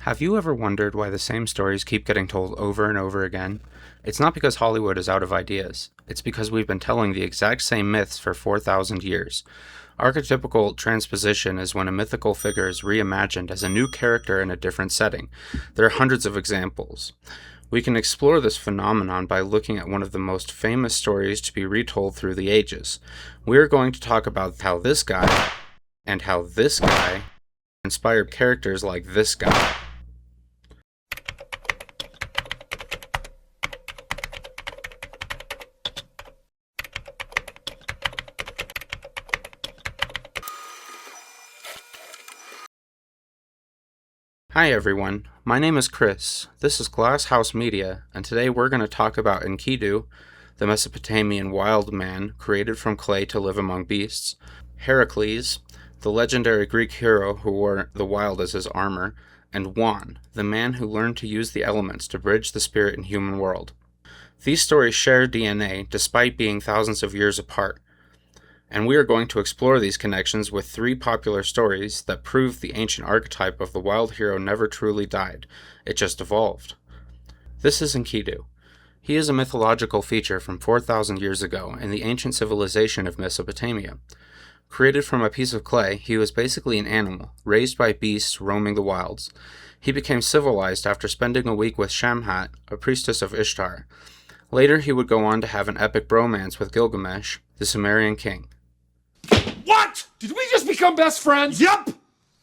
Have you ever wondered why the same stories keep getting told over and over again? It's not because Hollywood is out of ideas. It's because we've been telling the exact same myths for 4,000 years. Archetypical transposition is when a mythical figure is reimagined as a new character in a different setting. There are hundreds of examples. We can explore this phenomenon by looking at one of the most famous stories to be retold through the ages. We're going to talk about how this guy and how this guy inspired characters like this guy. Hi everyone, my name is Chris, this is Glass House Media, and today we're going to talk about Enkidu, the Mesopotamian wild man created from clay to live among beasts, Herakles, the legendary Greek hero who wore the wild as his armor, and Wan, the man who learned to use the elements to bridge the spirit and human world. These stories share DNA despite being thousands of years apart. And we are going to explore these connections with three popular stories that prove the ancient archetype of the wild hero never truly died, it just evolved. This is Enkidu. He is a mythological feature from 4,000 years ago in the ancient civilization of Mesopotamia. Created from a piece of clay, he was basically an animal, raised by beasts roaming the wilds. He became civilized after spending a week with Shamhat, a priestess of Ishtar. Later he would go on to have an epic bromance with Gilgamesh, the Sumerian king. What? Did we just become best friends? Yup!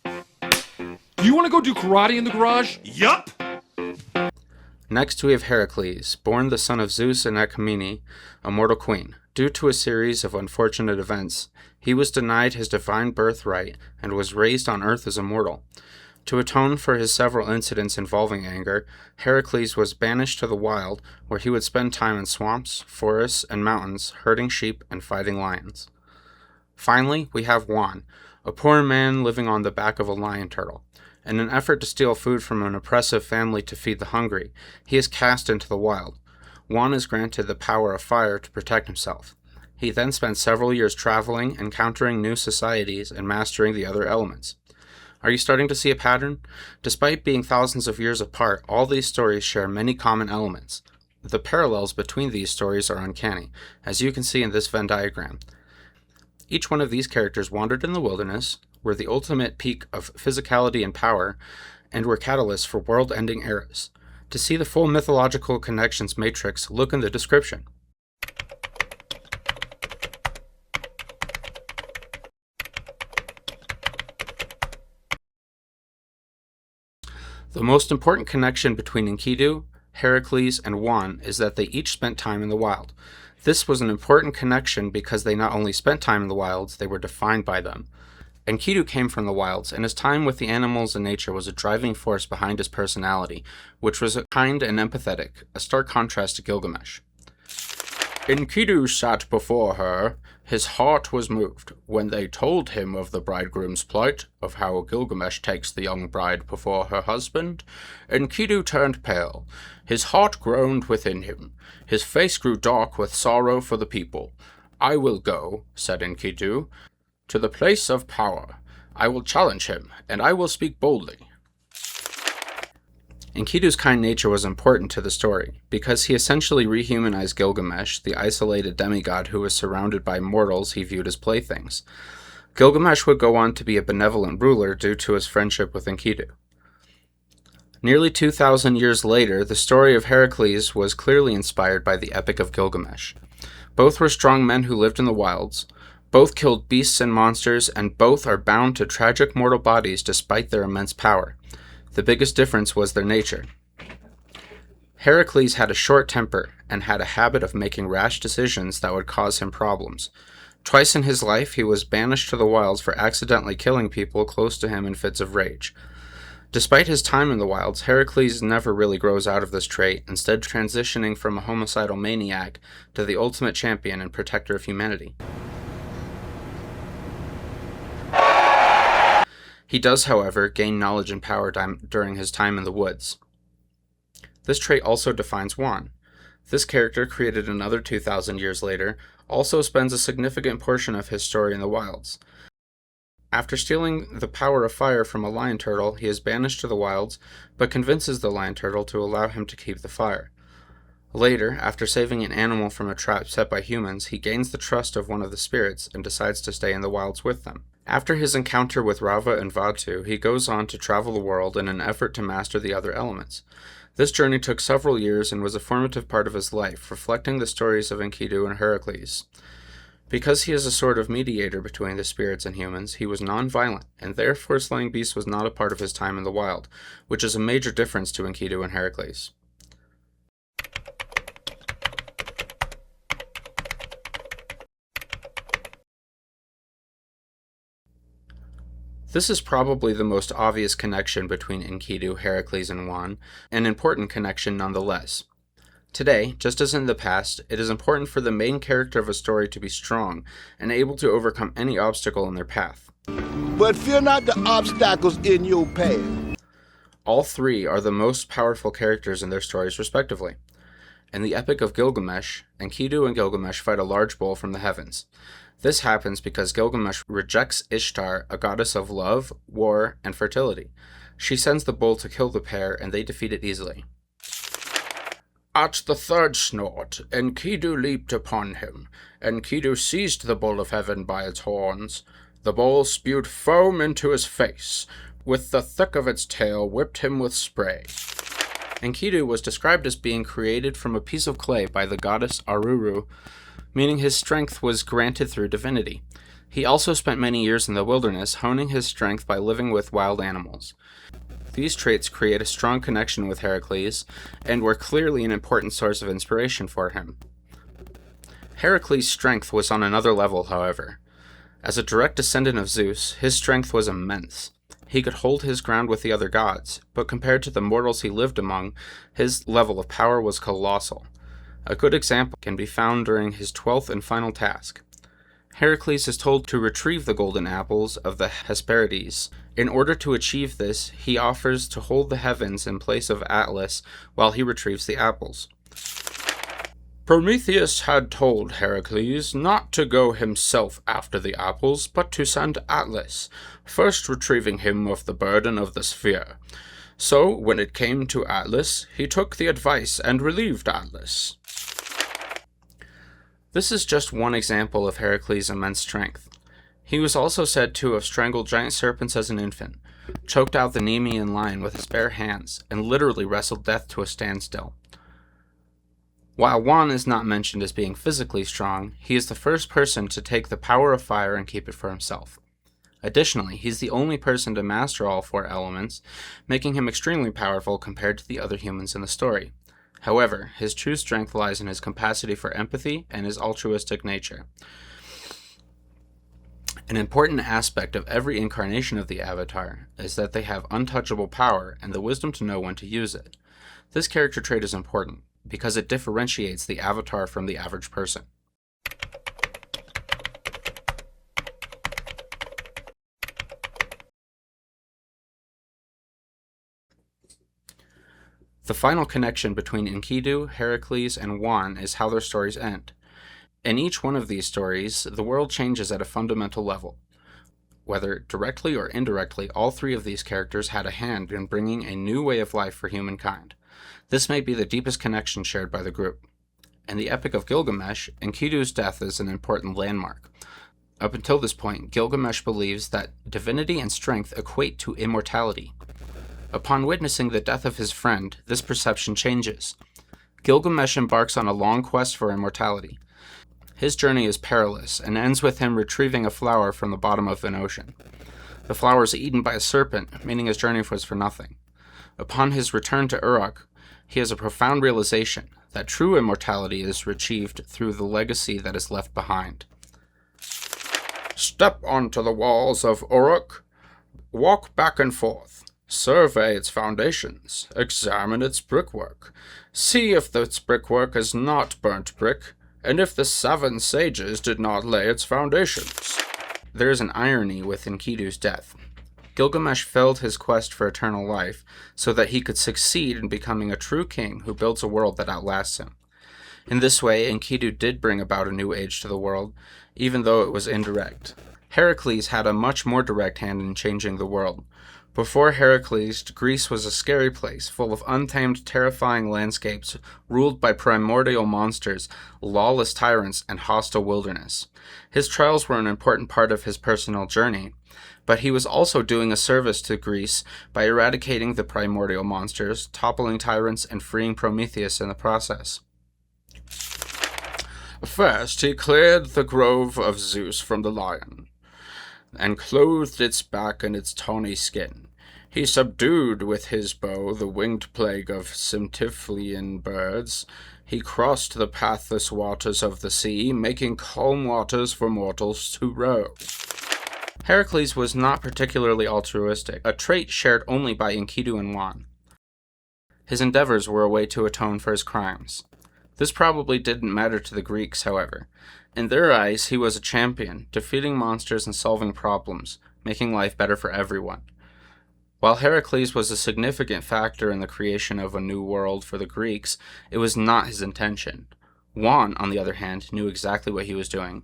Do you want to go do karate in the garage? Yup! Next we have Herakles, born the son of Zeus and Achaemene, a mortal queen. Due to a series of unfortunate events, he was denied his divine birthright and was raised on Earth as a mortal. To atone for his several incidents involving anger, Herakles was banished to the wild, where he would spend time in swamps, forests, and mountains, herding sheep and fighting lions. Finally, we have Wan, a poor man living on the back of a lion turtle. In an effort to steal food from an oppressive family to feed the hungry, he is cast into the wild. Wan is granted the power of fire to protect himself. He then spends several years traveling, encountering new societies, and mastering the other elements. Are you starting to see a pattern? Despite being thousands of years apart, all these stories share many common elements. The parallels between these stories are uncanny, as you can see in this Venn diagram. Each one of these characters wandered in the wilderness, were the ultimate peak of physicality and power, and were catalysts for world-ending eras. To see the full mythological connections matrix, look in the description. The most important connection between Enkidu, Herakles, and Wan is that they each spent time in the wild. This was an important connection because they not only spent time in the wilds, they were defined by them. Enkidu came from the wilds, and his time with the animals and nature was a driving force behind his personality, which was kind and empathetic, a stark contrast to Gilgamesh. Enkidu sat before her. His heart was moved when they told him of the bridegroom's plight, of how Gilgamesh takes the young bride before her husband. Enkidu turned pale. His heart groaned within him. His face grew dark with sorrow for the people. "I will go," said Enkidu, "to the place of power. I will challenge him, and I will speak boldly." Enkidu's kind nature was important to the story, because he essentially rehumanized Gilgamesh, the isolated demigod who was surrounded by mortals he viewed as playthings. Gilgamesh would go on to be a benevolent ruler due to his friendship with Enkidu. Nearly 2,000 years later, the story of Herakles was clearly inspired by the Epic of Gilgamesh. Both were strong men who lived in the wilds. Both killed beasts and monsters, and both are bound to tragic mortal bodies despite their immense power. The biggest difference was their nature. Herakles had a short temper and had a habit of making rash decisions that would cause him problems. Twice in his life, he was banished to the wilds for accidentally killing people close to him in fits of rage. Despite his time in the wilds, Herakles never really grows out of this trait, instead transitioning from a homicidal maniac to the ultimate champion and protector of humanity. He does, however, gain knowledge and power during his time in the woods. This trait also defines Wan. This character, created another 2,000 years later, also spends a significant portion of his story in the wilds. After stealing the power of fire from a lion turtle, he is banished to the wilds, but convinces the lion turtle to allow him to keep the fire. Later, after saving an animal from a trap set by humans, he gains the trust of one of the spirits and decides to stay in the wilds with them. After his encounter with Rava and Vatu, he goes on to travel the world in an effort to master the other elements. This journey took several years and was a formative part of his life, reflecting the stories of Enkidu and Herakles. Because he is a sort of mediator between the spirits and humans, he was non-violent, and therefore slaying beasts was not a part of his time in the wild, which is a major difference to Enkidu and Herakles. This is probably the most obvious connection between Enkidu, Herakles, and Wan, an important connection nonetheless. Today, just as in the past, it is important for the main character of a story to be strong and able to overcome any obstacle in their path. But fear not the obstacles in your path. All three are the most powerful characters in their stories respectively. In the Epic of Gilgamesh, Enkidu and Gilgamesh fight a large bull from the heavens. This happens because Gilgamesh rejects Ishtar, a goddess of love, war, and fertility. She sends the bull to kill the pair, and they defeat it easily. At the third snort, Enkidu leaped upon him. Enkidu seized the bull of heaven by its horns. The bull spewed foam into his face. With the thick of its tail, whipped him with spray. Enkidu was described as being created from a piece of clay by the goddess Aruru, meaning his strength was granted through divinity. He also spent many years in the wilderness, honing his strength by living with wild animals. These traits create a strong connection with Herakles, and were clearly an important source of inspiration for him. Herakles' strength was on another level, however. As a direct descendant of Zeus, his strength was immense. He could hold his ground with the other gods, but compared to the mortals he lived among, his level of power was colossal. A good example can be found during his 12th and final task. Herakles is told to retrieve the golden apples of the Hesperides. In order to achieve this, he offers to hold the heavens in place of Atlas while he retrieves the apples. Prometheus had told Herakles not to go himself after the apples, but to send Atlas, first retrieving him of the burden of the sphere. So, when it came to Atlas, he took the advice and relieved Atlas. This is just one example of Herakles' immense strength. He was also said to have strangled giant serpents as an infant, choked out the Nemean lion with his bare hands, and literally wrestled death to a standstill. While Wan is not mentioned as being physically strong, he is the first person to take the power of fire and keep it for himself. Additionally, he's the only person to master all four elements, making him extremely powerful compared to the other humans in the story. However, his true strength lies in his capacity for empathy and his altruistic nature. An important aspect of every incarnation of the Avatar is that they have untouchable power and the wisdom to know when to use it. This character trait is important because it differentiates the Avatar from the average person. The final connection between Enkidu, Herakles, and Wan is how their stories end. In each one of these stories, the world changes at a fundamental level. Whether directly or indirectly, all three of these characters had a hand in bringing a new way of life for humankind. This may be the deepest connection shared by the group. In the Epic of Gilgamesh, Enkidu's death is an important landmark. Up until this point, Gilgamesh believes that divinity and strength equate to immortality. Upon witnessing the death of his friend, this perception changes. Gilgamesh embarks on a long quest for immortality. His journey is perilous and ends with him retrieving a flower from the bottom of an ocean. The flower is eaten by a serpent, meaning his journey was for nothing. Upon his return to Uruk, he has a profound realization that true immortality is achieved through the legacy that is left behind. Step onto the walls of Uruk. Walk back and forth. Survey its foundations. Examine its brickwork. See if its brickwork is not burnt brick, and if the 7 sages did not lay its foundations. There is an irony with Enkidu's death. Gilgamesh failed his quest for eternal life so that he could succeed in becoming a true king who builds a world that outlasts him. In this way, Enkidu did bring about a new age to the world, even though it was indirect. Herakles had a much more direct hand in changing the world. Before Herakles, Greece was a scary place, full of untamed, terrifying landscapes, ruled by primordial monsters, lawless tyrants, and hostile wilderness. His trials were an important part of his personal journey, but he was also doing a service to Greece by eradicating the primordial monsters, toppling tyrants, and freeing Prometheus in the process. First, he cleared the grove of Zeus from the lion, and clothed its back in its tawny skin. He subdued with his bow the winged plague of Simtyphlean birds. He crossed the pathless waters of the sea, making calm waters for mortals to row. Herakles was not particularly altruistic, a trait shared only by Enkidu and Juan. His endeavors were a way to atone for his crimes. This probably didn't matter to the Greeks, however. In their eyes, he was a champion, defeating monsters and solving problems, making life better for everyone. While Herakles was a significant factor in the creation of a new world for the Greeks, it was not his intention. Juan, on the other hand, knew exactly what he was doing.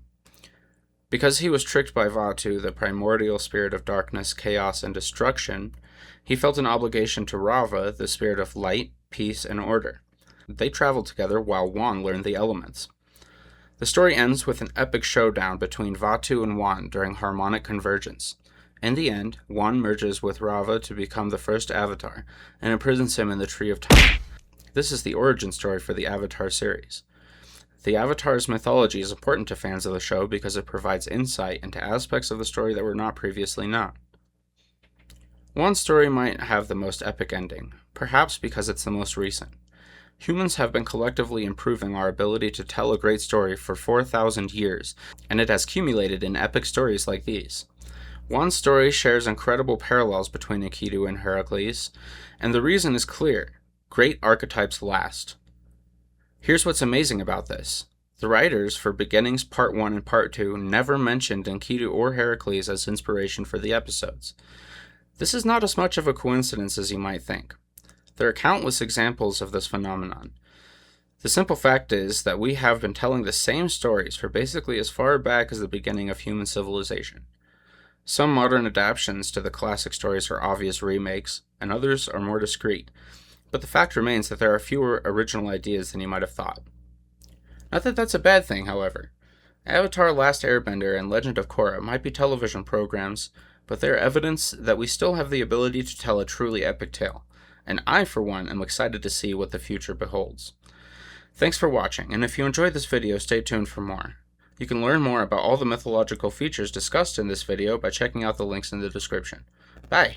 Because he was tricked by Vatu, the primordial spirit of darkness, chaos, and destruction, he felt an obligation to Rava, the spirit of light, peace, and order. They traveled together while Juan learned the elements. The story ends with an epic showdown between Vatu and Juan during harmonic convergence. In the end, Juan merges with Rava to become the first Avatar, and imprisons him in the Tree of Time. This is the origin story for the Avatar series. The Avatar's mythology is important to fans of the show because it provides insight into aspects of the story that were not previously known. One story might have the most epic ending, perhaps because it's the most recent. Humans have been collectively improving our ability to tell a great story for 4,000 years, and it has accumulated in epic stories like these. One story shares incredible parallels between Enkidu and Herakles, and the reason is clear: great archetypes last. Here's what's amazing about this. The writers for Beginnings Part 1 and Part 2 never mentioned Enkidu or Herakles as inspiration for the episodes. This is not as much of a coincidence as you might think. There are countless examples of this phenomenon. The simple fact is that we have been telling the same stories for basically as far back as the beginning of human civilization. Some modern adaptations to the classic stories are obvious remakes, and others are more discreet, but the fact remains that there are fewer original ideas than you might have thought. Not that that's a bad thing, however. Avatar: Last Airbender and Legend of Korra might be television programs, but they're evidence that we still have the ability to tell a truly epic tale, and I, for one, am excited to see what the future beholds. Thanks for watching, and if you enjoyed this video, stay tuned for more. You can learn more about all the mythological features discussed in this video by checking out the links in the description. Bye!